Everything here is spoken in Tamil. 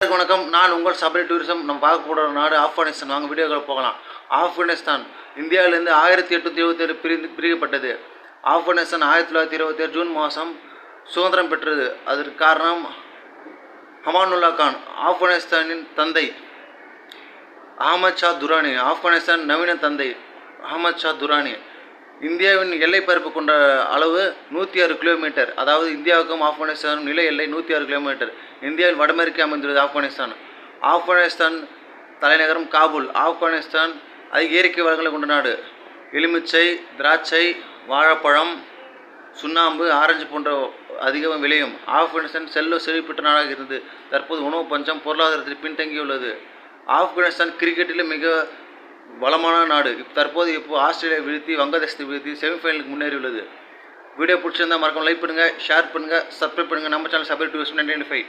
வணக்கம். நான் உங்கள் சபரி டூரிசம். நம்ம பார்க்க போகிற நாடு ஆப்கானிஸ்தான். வாங்க வீடியோக்களை போகலாம். ஆப்கானிஸ்தான் இந்தியாவிலிருந்து 1877 பிரிக்கப்பட்டது. ஆப்கானிஸ்தான் 1927 ஜூன் மாதம் சுதந்திரம் பெற்றது. அதற்கு காரணம் அமானுல்லா கான், ஆப்கானிஸ்தானின் தந்தை. அகமது ஷா துரானி, ஆப்கானிஸ்தான் நவீன தந்தை அகமது ஷா துரானி. இந்தியாவின் எல்லை பரப்பு கொண்ட அளவு 106 கிலோமீட்டர். அதாவது இந்தியாவுக்கும் ஆப்கானிஸ்தானும் நில எல்லை 106 கிலோமீட்டர். இந்தியாவில் வடமேற்கே அமைந்துள்ளது ஆப்கானிஸ்தான். ஆப்கானிஸ்தான் தலைநகரம் காபூல். ஆப்கானிஸ்தான் அதிக இயற்கை வளங்களை கொண்ட நாடு. எலுமிச்சை, திராட்சை, வாழைப்பழம், சுண்ணாம்பு, ஆரஞ்சு போன்ற அதிகம் விளையும். ஆப்கானிஸ்தான் செல்வ செழிப்பற்ற நாடாக இருந்தது. தற்போது உணவு பஞ்சம், பொருளாதாரத்தில் பின்தங்கியுள்ளது. ஆப்கானிஸ்தான் கிரிக்கெட்டில் மிக பலமான நாடு. தற்போது ஆஸ்திரேலியா வீழ்த்தி, வங்கதேசத்தை வீழ்த்தி செமிஃபைனலுக்கு முன்னேறியுள்ளது. வீடியோ பிடிச்சிருந்தால் மறக்காம லைக் பண்ணுங்கள், ஷேர் பண்ணுங்கள், சப்ஸ்கிரைப் பண்ணுங்கள். நம்ம சேனல் சபரி டூரிசம் 1995.